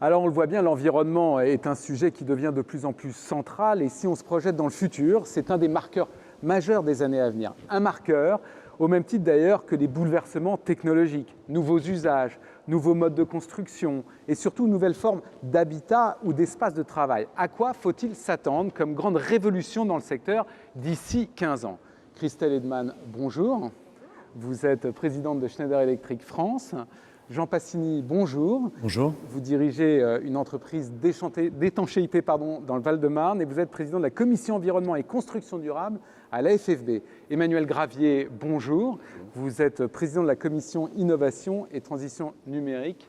Alors on le voit bien, l'environnement est un sujet qui devient de plus en plus central et si on se projette dans le futur, c'est un des marqueurs majeurs des années à venir. Un marqueur, au même titre d'ailleurs que les bouleversements technologiques, nouveaux usages, nouveaux modes de construction et surtout nouvelles formes d'habitat ou d'espace de travail. À quoi faut-il s'attendre comme grande révolution dans le secteur d'ici 15 ans? Christelle Edman, bonjour. Vous êtes présidente de Schneider Electric France. Jean Passini, bonjour. Bonjour. Vous dirigez une entreprise d'étanchéité dans le Val-de-Marne et vous êtes président de la Commission environnement et construction durable à la FFB. Emmanuel Gravier, bonjour. Vous êtes président de la Commission innovation et transition numérique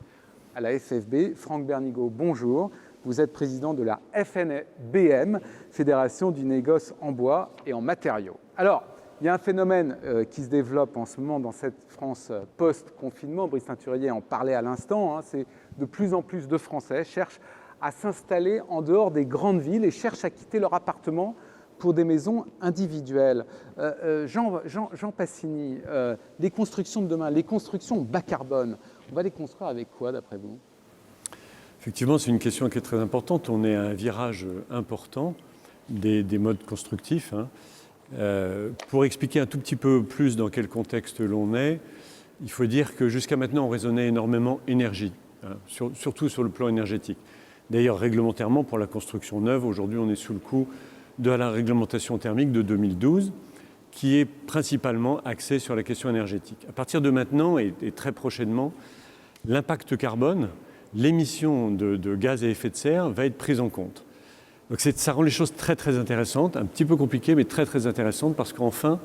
à la FFB. Franck Bernigaud, bonjour. Vous êtes président de la FNBM, Fédération du négoce en bois et en matériaux. Alors, il y a un phénomène qui se développe en ce moment dans cette France post-confinement. Brice Teinturier en parlait à l'instant. C'est de plus en plus de Français cherchent à s'installer en dehors des grandes villes et cherchent à quitter leur appartement pour des maisons individuelles. Jean Passini, les constructions de demain, les constructions bas carbone, on va les construire avec quoi d'après vous? Effectivement, c'est une question qui est très importante. On est à un virage important des modes constructifs. Pour expliquer un tout petit peu plus dans quel contexte l'on est, il faut dire que jusqu'à maintenant, on raisonnait énormément énergie, surtout sur le plan énergétique. D'ailleurs, réglementairement, pour la construction neuve, aujourd'hui, on est sous le coup de la réglementation thermique de 2012, qui est principalement axée sur la question énergétique. À partir de maintenant et très prochainement, l'impact carbone, l'émission de gaz à effet de serre va être prise en compte. Donc ça rend les choses très très intéressantes, un petit peu compliquées, mais très très intéressantes, parce qu'enfin,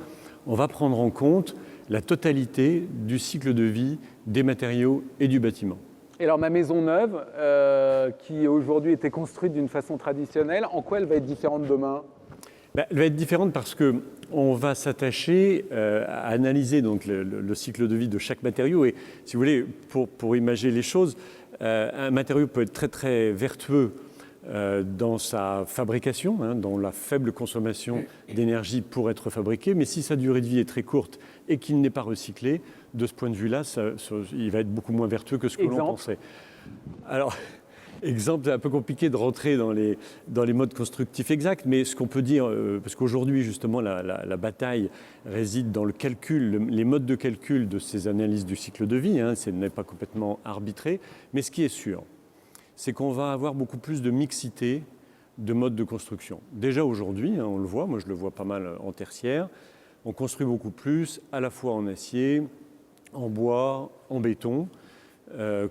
on va prendre en compte la totalité du cycle de vie des matériaux et du bâtiment. Et alors ma maison neuve, qui aujourd'hui était construite d'une façon traditionnelle, en quoi elle va être différente demain? Elle va être différente parce qu'on va s'attacher à analyser donc, le cycle de vie de chaque matériau. Et si vous voulez, pour imager les choses, un matériau peut être très très vertueux dans sa fabrication, dans la faible consommation d'énergie pour être fabriqué, mais si sa durée de vie est très courte et qu'il n'est pas recyclé, de ce point de vue-là, il va être beaucoup moins vertueux que ce que l'on pensait. Alors, exemple, c'est un peu compliqué de rentrer dans les modes constructifs exacts, mais ce qu'on peut dire, parce qu'aujourd'hui, justement, la bataille réside dans le calcul, les modes de calcul de ces analyses du cycle de vie, ce n'est pas complètement arbitré, mais ce qui est sûr, c'est qu'on va avoir beaucoup plus de mixité de modes de construction. Déjà aujourd'hui, on le voit, moi je le vois pas mal en tertiaire, on construit beaucoup plus à la fois en acier, en bois, en béton,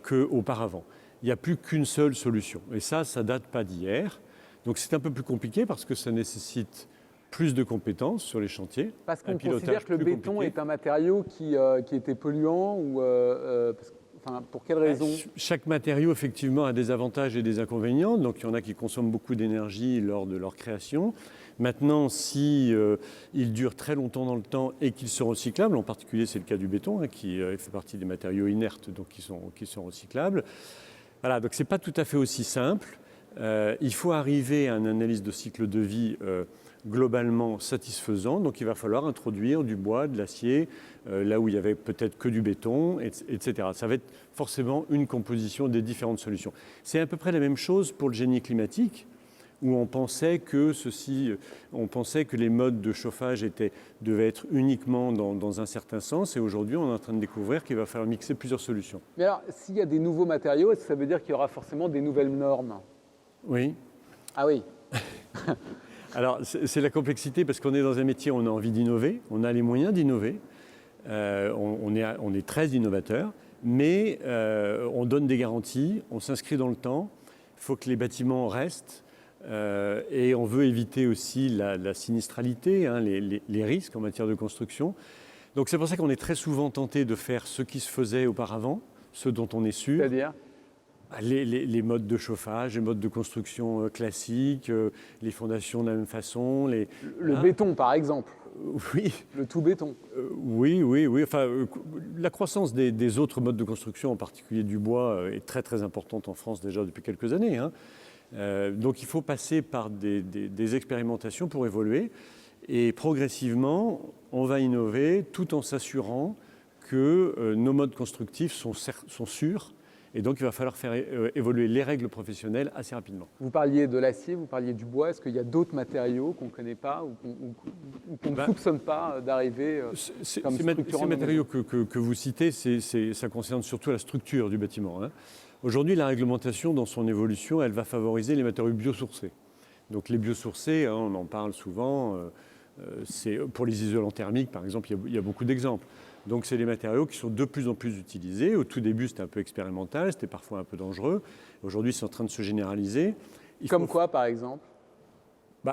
qu'auparavant. Il n'y a plus qu'une seule solution. Et ça date pas d'hier. Donc c'est un peu plus compliqué parce que ça nécessite plus de compétences sur les chantiers. Parce qu'on considère que le béton est un matériau qui était polluant ou pour quelle raison? Chaque matériau, effectivement, a des avantages et des inconvénients. Donc, il y en a qui consomment beaucoup d'énergie lors de leur création. Maintenant, si ils durent très longtemps dans le temps et qu'ils sont recyclables, en particulier, c'est le cas du béton, qui fait partie des matériaux inertes, donc qui sont recyclables. Voilà, donc ce n'est pas tout à fait aussi simple. Il faut arriver à une analyse de cycle de vie globalement satisfaisant. Donc il va falloir introduire du bois, de l'acier, là où il y avait peut-être que du béton, etc. Ça va être forcément une composition des différentes solutions. C'est à peu près la même chose pour le génie climatique, où on pensait que les modes de chauffage devaient être uniquement dans un certain sens, et aujourd'hui on est en train de découvrir qu'il va falloir mixer plusieurs solutions. Mais alors, s'il y a des nouveaux matériaux, est-ce que ça veut dire qu'il y aura forcément des nouvelles normes? Oui. Ah oui. Alors, c'est la complexité parce qu'on est dans un métier où on a envie d'innover, on a les moyens d'innover, on est très innovateur, mais on donne des garanties, on s'inscrit dans le temps, il faut que les bâtiments restent et on veut éviter aussi la sinistralité, les risques en matière de construction. Donc c'est pour ça qu'on est très souvent tenté de faire ce qui se faisait auparavant, ce dont on est sûr. C'est-à-dire ? Les modes de chauffage, les modes de construction classiques, les fondations de la même façon. Le béton, par exemple. Oui. Le tout béton. Oui. Enfin, la croissance des autres modes de construction, en particulier du bois, est très très importante en France déjà depuis quelques années. Donc il faut passer par des expérimentations pour évoluer. Et progressivement, on va innover tout en s'assurant que nos modes constructifs sont sûrs. Et donc, il va falloir faire évoluer les règles professionnelles assez rapidement. Vous parliez de l'acier, vous parliez du bois. Est-ce qu'il y a d'autres matériaux qu'on ne connaît pas ou qu'on ne soupçonne pas d'arriver comme structurants? Ces matériaux que vous citez, ça concerne surtout la structure du bâtiment. Hein. Aujourd'hui, la réglementation, dans son évolution, elle va favoriser les matériaux biosourcés. Donc les biosourcés, hein, on en parle souvent, pour les isolants thermiques, par exemple, il y a beaucoup d'exemples. Donc c'est des matériaux qui sont de plus en plus utilisés. Au tout début, c'était un peu expérimental, c'était parfois un peu dangereux. Aujourd'hui, c'est en train de se généraliser. Comme quoi, par exemple?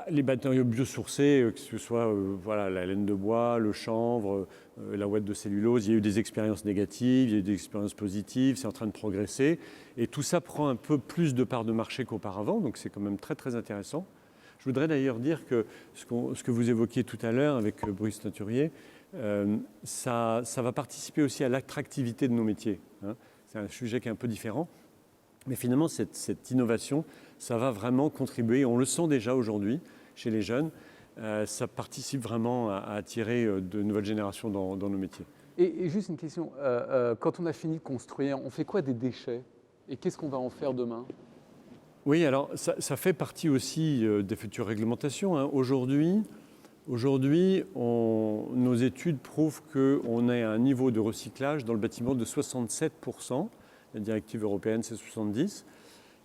Les matériaux biosourcés, que ce soit voilà, la laine de bois, le chanvre, la ouate de cellulose, il y a eu des expériences négatives, il y a eu des expériences positives, c'est en train de progresser. Et tout ça prend un peu plus de part de marché qu'auparavant, donc c'est quand même très très intéressant. Je voudrais d'ailleurs dire que ce que vous évoquiez tout à l'heure avec Brice Teinturier, ça va participer aussi à l'attractivité de nos métiers. Hein. C'est un sujet qui est un peu différent. Mais finalement, cette innovation, ça va vraiment contribuer, on le sent déjà aujourd'hui chez les jeunes, ça participe vraiment à attirer de nouvelles générations dans nos métiers. Et juste une question, quand on a fini de construire, on fait quoi des déchets? Et qu'est-ce qu'on va en faire demain? Oui, alors ça fait partie aussi des futures réglementations. Hein. Aujourd'hui, nos études prouvent qu'on a un niveau de recyclage dans le bâtiment de 67%. La directive européenne, c'est 70%,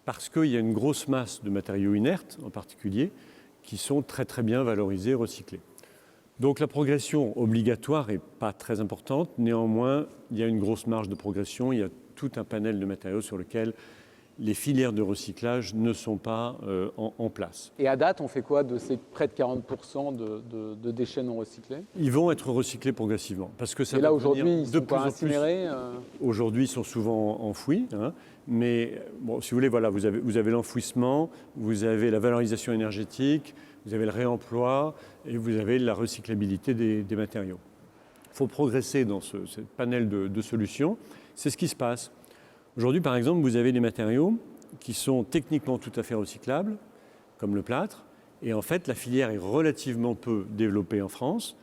parce qu'il y a une grosse masse de matériaux inertes, en particulier, qui sont très très bien valorisés, recyclés. Donc la progression obligatoire n'est pas très importante. Néanmoins, il y a une grosse marge de progression. Il y a tout un panel de matériaux sur lequel les filières de recyclage ne sont pas en place. Et à date, on fait quoi de ces près de 40% de déchets non recyclés? Ils vont être recyclés progressivement. Parce que ça et là, aujourd'hui, ils sont pas incinérés Aujourd'hui, ils sont souvent enfouis. Hein, mais bon, si vous voulez, voilà, vous avez l'enfouissement, vous avez la valorisation énergétique, vous avez le réemploi et vous avez la recyclabilité des matériaux. Il faut progresser dans ce panel de solutions. C'est ce qui se passe. Aujourd'hui, par exemple, vous avez des matériaux qui sont techniquement tout à fait recyclables, comme le plâtre, et en fait, la filière est relativement peu développée en France,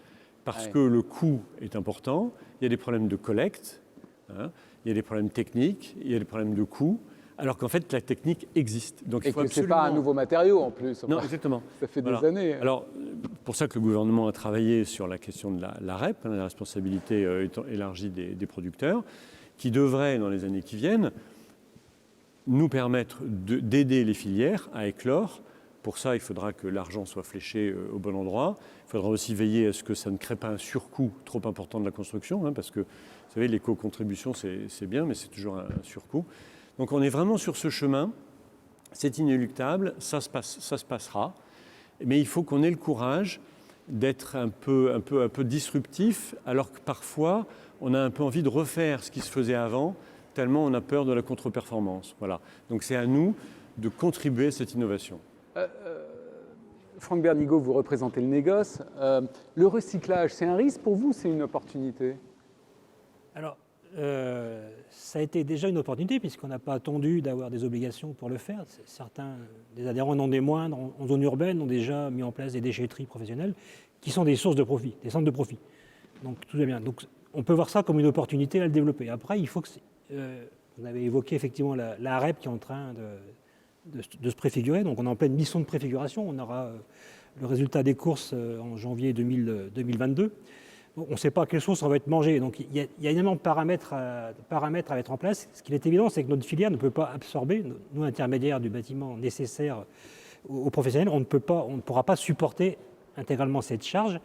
parce que le coût est important, il y a des problèmes de collecte, hein, il y a des problèmes techniques, il y a des problèmes de coût, alors qu'en fait, la technique existe. Donc, et que ce n'est pas un nouveau matériau, en plus. Non, exactement. Ça fait des années. Alors, pour ça que le gouvernement a travaillé sur la question de la REP, hein, la responsabilité élargie des producteurs, qui devrait, dans les années qui viennent, nous permettre d'aider les filières à éclore. Pour ça, il faudra que l'argent soit fléché au bon endroit. Il faudra aussi veiller à ce que ça ne crée pas un surcoût trop important de la construction, hein, parce que, vous savez, l'éco-contribution, c'est bien, mais c'est toujours un surcoût. Donc on est vraiment sur ce chemin. C'est inéluctable, ça se passera. Mais il faut qu'on ait le courage d'être un peu disruptif, alors que parfois, on a un peu envie de refaire ce qui se faisait avant, tellement on a peur de la contre-performance. Voilà. Donc c'est à nous de contribuer à cette innovation. Franck Bernigaud, vous représentez le négoce. Le recyclage, c'est un risque pour vous ou c'est une opportunité? Alors, ça a été déjà une opportunité, puisqu'on n'a pas attendu d'avoir des obligations pour le faire. Certains des adhérents, non des moindres, en zone urbaine, ont déjà mis en place des déchetteries professionnelles qui sont des sources de profit, des centres de profit. Donc tout va bien. Donc, on peut voir ça comme une opportunité à le développer. Après, il faut que... on avait évoqué effectivement la REP qui est en train de se préfigurer. Donc on est en pleine mission de préfiguration. On aura le résultat des courses en janvier 2022. On ne sait pas à quelle sauce on va être mangé. Donc il y a énormément de paramètres à mettre en place. Ce qui est évident, c'est que notre filière ne peut pas absorber, nous intermédiaires du bâtiment nécessaire aux professionnels, on ne pourra pas supporter intégralement cette charge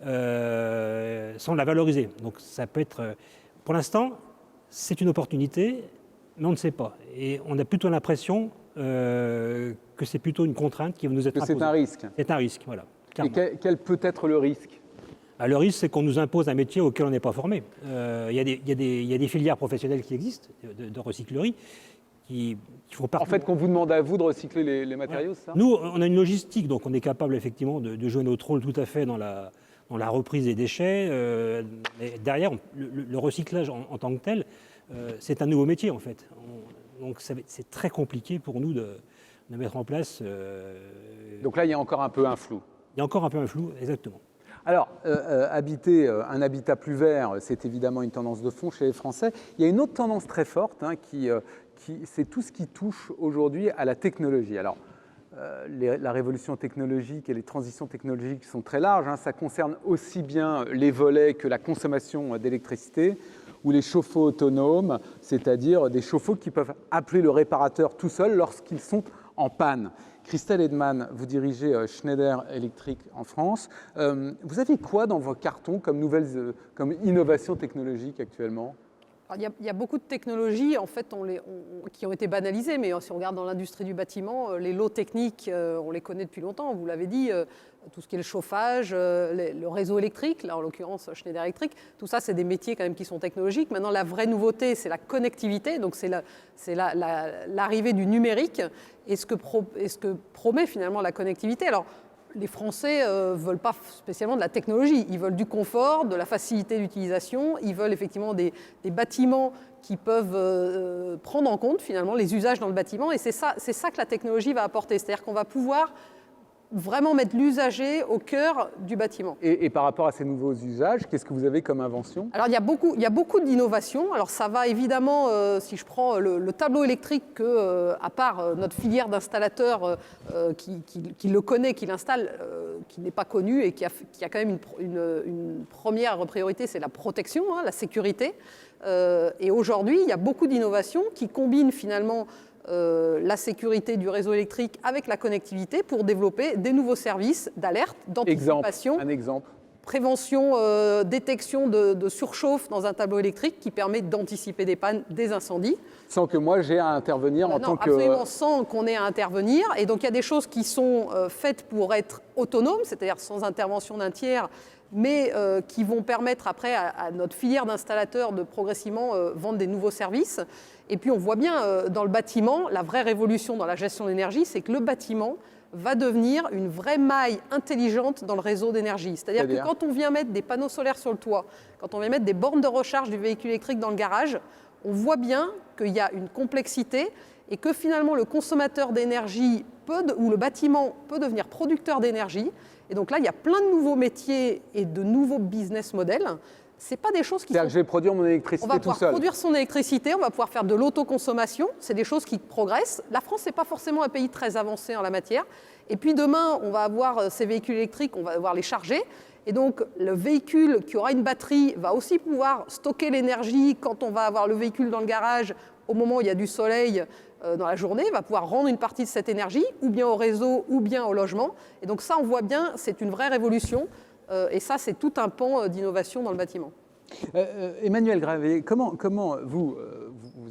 sans la valoriser. Donc ça peut être, pour l'instant, c'est une opportunité, mais on ne sait pas. Et on a plutôt l'impression que c'est plutôt une contrainte qui va nous être imposée. C'est un risque. C'est un risque, voilà. Et quel peut être le risque? Le risque, c'est qu'on nous impose un métier auquel on n'est pas formé. Il y a des filières professionnelles qui existent, de recyclerie, qui font partie... En fait, qu'on vous demande à vous de recycler les matériaux, c'est ça? Nous, on a une logistique, donc on est capable effectivement de jouer notre rôle tout à fait dans la reprise des déchets. Mais derrière, le recyclage en tant que tel, c'est un nouveau métier en fait. Donc c'est très compliqué pour nous de mettre en place... Donc là, il y a encore un peu un flou. Il y a encore un peu un flou, exactement. Alors, un habitat plus vert, c'est évidemment une tendance de fond chez les Français. Il y a une autre tendance très forte, c'est tout ce qui touche aujourd'hui à la technologie. Alors, la révolution technologique et les transitions technologiques sont très larges. Ça concerne aussi bien les volets que la consommation d'électricité ou les chauffe-eau autonomes, c'est-à-dire des chauffe-eau qui peuvent appeler le réparateur tout seul lorsqu'ils sont en panne. Christelle Edman, vous dirigez Schneider Electric en France. Vous avez quoi dans vos cartons comme innovations technologiques actuellement ? Il y a beaucoup de technologies en fait, qui ont été banalisées, mais si on regarde dans l'industrie du bâtiment, les lots techniques, on les connaît depuis longtemps, vous l'avez dit, tout ce qui est le chauffage, le réseau électrique, là en l'occurrence Schneider Electric, tout ça c'est des métiers quand même qui sont technologiques. Maintenant la vraie nouveauté c'est la connectivité, donc c'est l'arrivée du numérique et ce que promet finalement la connectivité. Alors, les Français ne veulent pas spécialement de la technologie, ils veulent du confort, de la facilité d'utilisation, ils veulent effectivement des bâtiments qui peuvent prendre en compte finalement les usages dans le bâtiment et c'est ça que la technologie va apporter, c'est-à-dire qu'on va pouvoir vraiment mettre l'usager au cœur du bâtiment. Et par rapport à ces nouveaux usages, qu'est-ce que vous avez comme invention ? Alors il y a beaucoup d'innovations. Alors ça va évidemment, si je prends le tableau électrique à part notre filière d'installateurs qui le connaît, qui l'installe, qui n'est pas connu et qui a quand même une première priorité, c'est la protection, la sécurité. Et aujourd'hui, il y a beaucoup d'innovations qui combinent finalement la sécurité du réseau électrique avec la connectivité pour développer des nouveaux services d'alerte, d'anticipation, un exemple. Prévention, détection de surchauffe dans un tableau électrique qui permet d'anticiper des pannes, des incendies. Sans que moi j'ai à intervenir en tant que... Absolument, sans qu'on ait à intervenir. Et donc il y a des choses qui sont faites pour être autonomes, c'est-à-dire sans intervention d'un tiers, mais qui vont permettre après à notre filière d'installateurs de progressivement vendre des nouveaux services. Et puis on voit bien dans le bâtiment, la vraie révolution dans la gestion de l'énergie, c'est que le bâtiment va devenir une vraie maille intelligente dans le réseau d'énergie. C'est-à-dire que quand on vient mettre des panneaux solaires sur le toit, quand on vient mettre des bornes de recharge du véhicule électrique dans le garage, on voit bien qu'il y a une complexité et que finalement le consommateur d'énergie ou le bâtiment peut devenir producteur d'énergie. Et donc là, il y a plein de nouveaux métiers et de nouveaux business models. C'est pas des choses qui C'est-à-dire que je vais produire mon électricité tout seul. On va pouvoir produire son électricité, on va pouvoir faire de l'autoconsommation. C'est des choses qui progressent. La France n'est pas forcément un pays très avancé en la matière. Et puis demain, on va avoir ces véhicules électriques, on va devoir les charger. Et donc, le véhicule qui aura une batterie va aussi pouvoir stocker l'énergie quand on va avoir le véhicule dans le garage au moment où il y a du soleil dans la journée, va pouvoir rendre une partie de cette énergie, ou bien au réseau, ou bien au logement. Et donc ça, on voit bien, c'est une vraie révolution. Et ça, c'est tout un pan d'innovation dans le bâtiment. Emmanuel Gravier, comment vous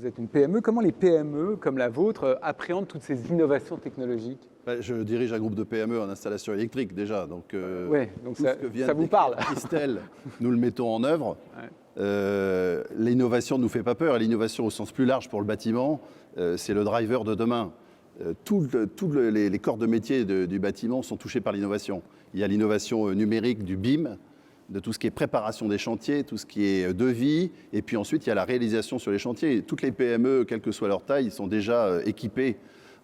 êtes une PME, comment les PME comme la vôtre appréhendent toutes ces innovations technologiques ? Je dirige un groupe de PME en installation électrique déjà, donc, donc ça vous parle. Christelle, nous le mettons en œuvre. Ouais. L'innovation ne nous fait pas peur, l'innovation au sens plus large pour le bâtiment, c'est le driver de demain. Tous les corps de métier du bâtiment sont touchés par l'innovation. Il y a l'innovation numérique du BIM, de tout ce qui est préparation des chantiers, tout ce qui est devis, et puis ensuite il y a la réalisation sur les chantiers. Toutes les PME, quelle que soit leur taille, sont déjà équipées.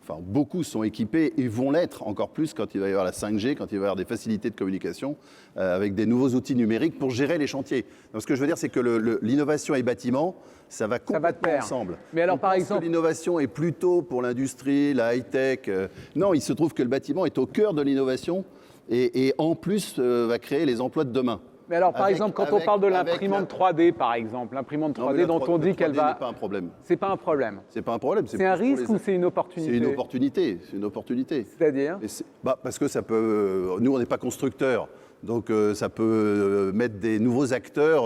Enfin, beaucoup sont équipés et vont l'être encore plus quand il va y avoir la 5G, quand il va y avoir des facilités de communication avec des nouveaux outils numériques pour gérer les chantiers. Donc, ce que je veux dire, c'est que l'innovation et bâtiment, ça va complètement ensemble. Mais alors, par exemple, l'innovation est plutôt pour l'industrie, la high-tech. Non, il se trouve que le bâtiment est au cœur de l'innovation et en plus va créer les emplois de demain. Mais alors, par exemple, quand on parle de l'imprimante 3D, par exemple, l'imprimante 3D dont on dit qu'elle va... C'est pas un problème. C'est pas un problème. C'est pas un problème. C'est un risque ou c'est une opportunité ? C'est une opportunité. C'est une opportunité. C'est-à-dire ? Parce que ça peut... Nous, on n'est pas constructeurs. Donc, ça peut mettre des nouveaux acteurs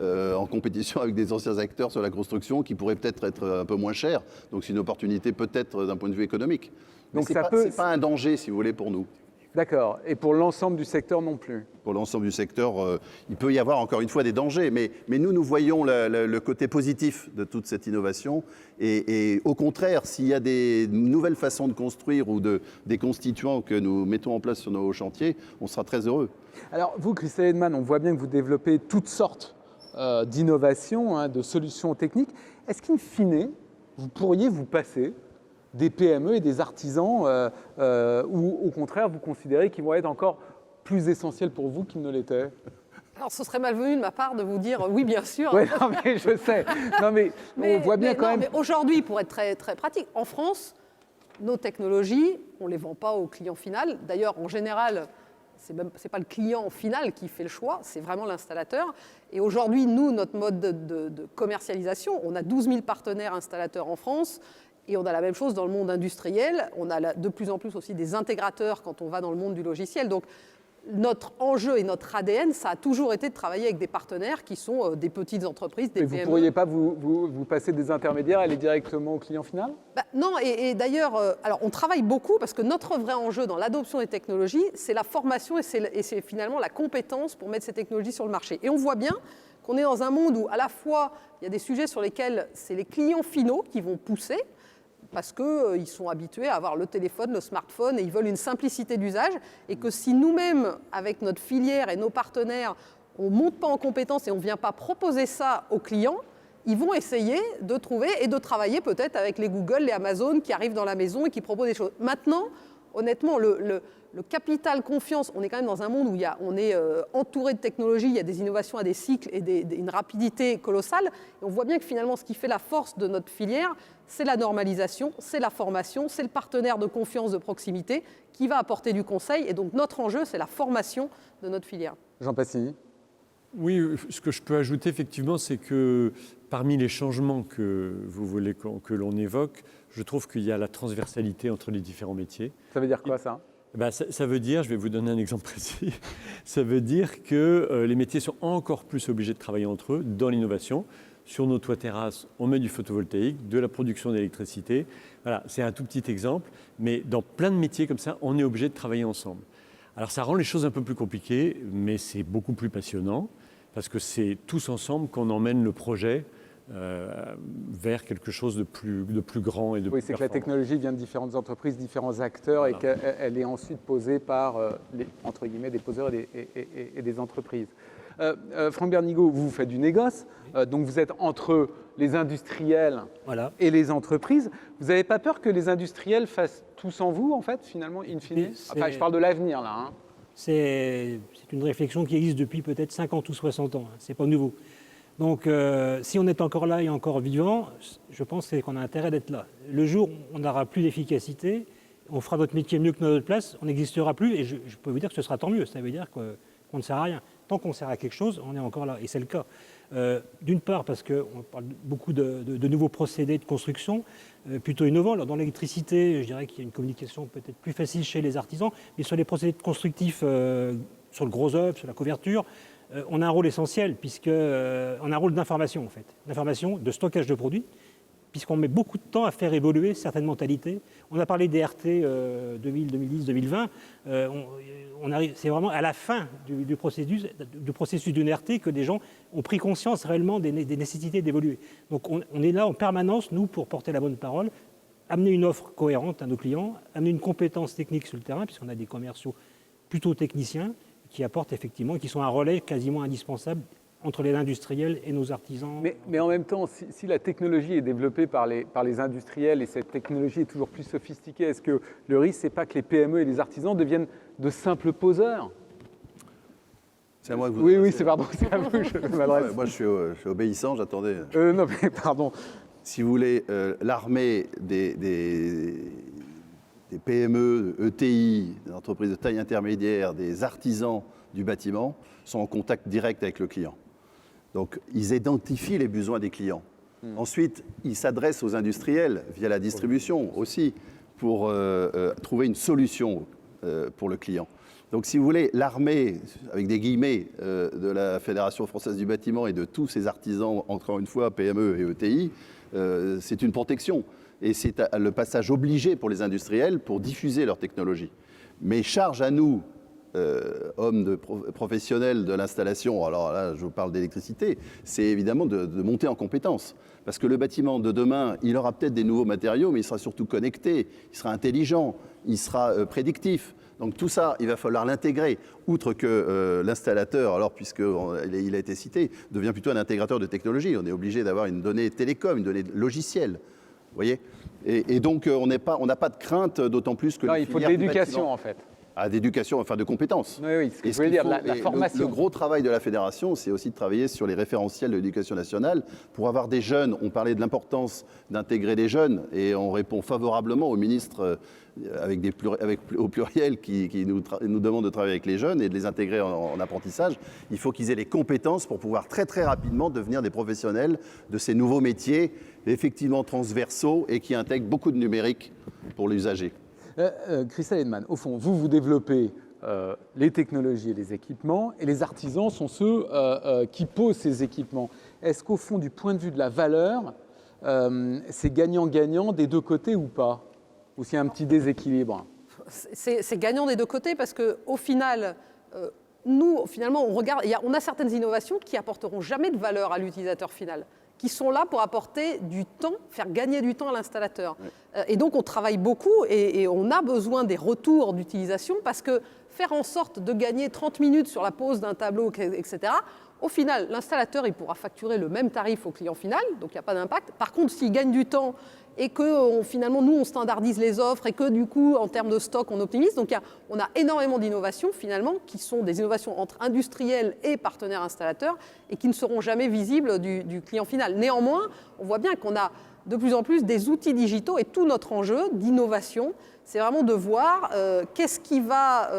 en compétition avec des anciens acteurs sur la construction qui pourraient peut-être être un peu moins chers. Donc, c'est une opportunité peut-être d'un point de vue économique. Donc, c'est pas un danger, si vous voulez, pour nous. D'accord. Et pour l'ensemble du secteur non plus ? Pour l'ensemble du secteur, il peut y avoir encore une fois des dangers, mais nous voyons le côté positif de toute cette innovation. Et au contraire, s'il y a des nouvelles façons de construire ou des constituants que nous mettons en place sur nos chantiers, on sera très heureux. Alors vous, Christelle Edman, on voit bien que vous développez toutes sortes d'innovations, de solutions techniques. Est-ce qu'in fine, vous pourriez vous passer des PME et des artisans ou au contraire, vous considérez qu'ils vont être encore plus essentiel pour vous qu'il ne l'était? Alors, ce serait malvenu de ma part de vous dire oui, bien sûr. Oui, non, mais je sais. Non, mais on voit bien quand même. Mais aujourd'hui, pour être très, très pratique, en France, nos technologies, on ne les vend pas au client final. D'ailleurs, en général, ce n'est pas le client final qui fait le choix, c'est vraiment l'installateur. Et aujourd'hui, nous, notre mode de commercialisation, on a 12 000 partenaires installateurs en France. Et on a la même chose dans le monde industriel. On a de plus en plus aussi des intégrateurs quand on va dans le monde du logiciel. Donc, notre enjeu et notre ADN, ça a toujours été de travailler avec des partenaires qui sont des petites entreprises, des Mais PME. vous ne pourriez pas vous passer des intermédiaires et aller directement au client final? Non, et d'ailleurs, alors on travaille beaucoup parce que notre vrai enjeu dans l'adoption des technologies, c'est la formation et c'est finalement la compétence pour mettre ces technologies sur le marché. Et on voit bien qu'on est dans un monde où à la fois il y a des sujets sur lesquels c'est les clients finaux qui vont pousser, parce qu'ils sont habitués à avoir le téléphone, le smartphone, et ils veulent une simplicité d'usage, et que si nous-mêmes, avec notre filière et nos partenaires, on ne monte pas en compétences et on ne vient pas proposer ça aux clients, ils vont essayer de trouver et de travailler peut-être avec les Google, les Amazon qui arrivent dans la maison et qui proposent des choses. Maintenant, honnêtement, le capital confiance, on est quand même dans un monde où on est entouré de technologies, il y a des innovations à des cycles et une rapidité colossale. Et on voit bien que finalement, ce qui fait la force de notre filière, c'est la normalisation, c'est la formation, c'est le partenaire de confiance de proximité qui va apporter du conseil. Et donc notre enjeu, c'est la formation de notre filière. Jean Passigny. Oui, ce que je peux ajouter effectivement, c'est que parmi les changements que vous voulez que l'on évoque, je trouve qu'il y a la transversalité entre les différents métiers. Ça veut dire quoi ça? Ça veut dire, je vais vous donner un exemple précis, ça veut dire que les métiers sont encore plus obligés de travailler entre eux dans l'innovation. Sur nos toits terrasses, on met du photovoltaïque, de la production d'électricité. Voilà, c'est un tout petit exemple, mais dans plein de métiers comme ça, on est obligé de travailler ensemble. Alors ça rend les choses un peu plus compliquées, mais c'est beaucoup plus passionnant, parce que c'est tous ensemble qu'on emmène le projet vers quelque chose de plus grand et de plus Oui, c'est que la technologie vient de différentes entreprises, différents acteurs, et qu'elle est ensuite posée par, entre guillemets, des poseurs et des entreprises. Franck Bernigaud, vous faites du négoce, donc vous êtes entre les industriels et les entreprises. Vous n'avez pas peur que les industriels fassent tout sans vous, en fait, finalement, in fine? Enfin, je parle de l'avenir, là. Hein. C'est une réflexion qui existe depuis peut-être 50 ou 60 ans. Ce n'est pas nouveau. Donc, si on est encore là et encore vivant, je pense qu'on a intérêt d'être là. Le jour où on n'aura plus d'efficacité, on fera notre métier mieux que notre place, on n'existera plus, et je peux vous dire que ce sera tant mieux. Ça veut dire qu'on ne sert à rien. Tant qu'on sert à quelque chose, on est encore là, et c'est le cas. D'une part, parce qu'on parle beaucoup de nouveaux procédés de construction, plutôt innovants. Alors, dans l'électricité, je dirais qu'il y a une communication peut-être plus facile chez les artisans, mais sur les procédés constructifs, sur le gros œuvre, sur la couverture, on a un rôle essentiel, puisqu'on a un rôle d'information, en fait. D'information, de stockage de produits, puisqu'on met beaucoup de temps à faire évoluer certaines mentalités. On a parlé des RT 2000, 2010, 2020. C'est vraiment à la fin du processus d'une RT que des gens ont pris conscience réellement des nécessités d'évoluer. Donc on est là en permanence, nous, pour porter la bonne parole, amener une offre cohérente à nos clients, amener une compétence technique sur le terrain, puisqu'on a des commerciaux plutôt techniciens, qui apportent effectivement, qui sont un relais quasiment indispensable entre les industriels et nos artisans. Mais en même temps, si la technologie est développée par les industriels et cette technologie est toujours plus sophistiquée, est-ce que le risque, c'est pas que les PME et les artisans deviennent de simples poseurs? C'est à moi que vous... Oui, c'est à vous que je m'adresse. Moi, je suis obéissant, j'attendais. Non, mais pardon. Si vous voulez, l'armée des PME, ETI, des entreprises de taille intermédiaire, des artisans du bâtiment sont en contact direct avec le client. Donc, ils identifient les besoins des clients. Ensuite, ils s'adressent aux industriels via la distribution aussi pour trouver une solution pour le client. Donc, si vous voulez, l'armée, avec des guillemets, de la Fédération française du bâtiment et de tous ces artisans, encore une fois, PME et ETI, c'est une protection. Et c'est le passage obligé pour les industriels pour diffuser leur technologie. Mais charge à nous, hommes professionnels de l'installation, alors là je vous parle d'électricité, c'est évidemment de monter en compétences. Parce que le bâtiment de demain, il aura peut-être des nouveaux matériaux, mais il sera surtout connecté, il sera intelligent, il sera prédictif. Donc tout ça, il va falloir l'intégrer. Outre que l'installateur, alors puisqu'il a été cité, devient plutôt un intégrateur de technologie. On est obligé d'avoir une donnée télécom, une donnée logicielle. Vous voyez ? Et donc on n'a pas de crainte, d'autant plus que... Non, il faut de l'éducation en fait. d'éducation, enfin de compétences. Oui, oui, ce que Et je voulais dire, la et formation. le gros travail de la fédération, c'est aussi de travailler sur les référentiels de l'éducation nationale pour avoir des jeunes. On parlait de l'importance d'intégrer des jeunes et on répond favorablement au ministre au pluriel qui nous demande de travailler avec les jeunes et de les intégrer en apprentissage. Il faut qu'ils aient les compétences pour pouvoir très très rapidement devenir des professionnels de ces nouveaux métiers effectivement transversaux et qui intègrent beaucoup de numérique pour l'usager. Christelle Edman, au fond, vous développez les technologies et les équipements, et les artisans sont ceux qui posent ces équipements. Est-ce qu'au fond, du point de vue de la valeur, c'est gagnant-gagnant des deux côtés ou pas? Ou s'il y a un petit déséquilibre? C'est gagnant des deux côtés parce qu'au final, nous, finalement, on a certaines innovations qui apporteront jamais de valeur à l'utilisateur final, qui sont là pour apporter du temps, faire gagner du temps à l'installateur. Oui. Et donc, on travaille beaucoup et on a besoin des retours d'utilisation parce que faire en sorte de gagner 30 minutes sur la pose d'un tableau, etc., au final, l'installateur, il pourra facturer le même tarif au client final, donc il n'y a pas d'impact. Par contre, s'il gagne du temps et que finalement, nous, on standardise les offres et que du coup, en termes de stock, on optimise. Donc, on a énormément d'innovations, finalement, qui sont des innovations entre industriels et partenaires installateurs et qui ne seront jamais visibles du client final. Néanmoins, on voit bien qu'on a de plus en plus des outils digitaux et tout notre enjeu d'innovation, c'est vraiment de voir qu'est-ce qui va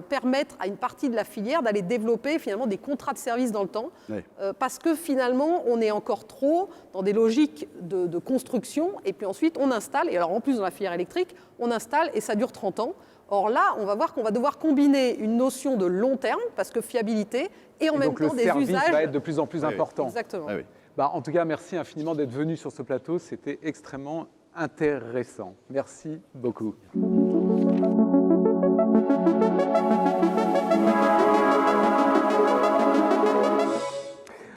permettre à une partie de la filière d'aller développer finalement des contrats de service dans le temps. Oui. Parce que finalement, on est encore trop dans des logiques de construction et puis ensuite on installe. Et alors en plus dans la filière électrique, on installe et ça dure 30 ans. Or là, on va voir qu'on va devoir combiner une notion de long terme, parce que fiabilité, et en même temps des usages. Donc le service va être de plus en plus important. Exactement. Ah oui. En tout cas, merci infiniment d'être venu sur ce plateau. C'était extrêmement intéressant. Merci beaucoup.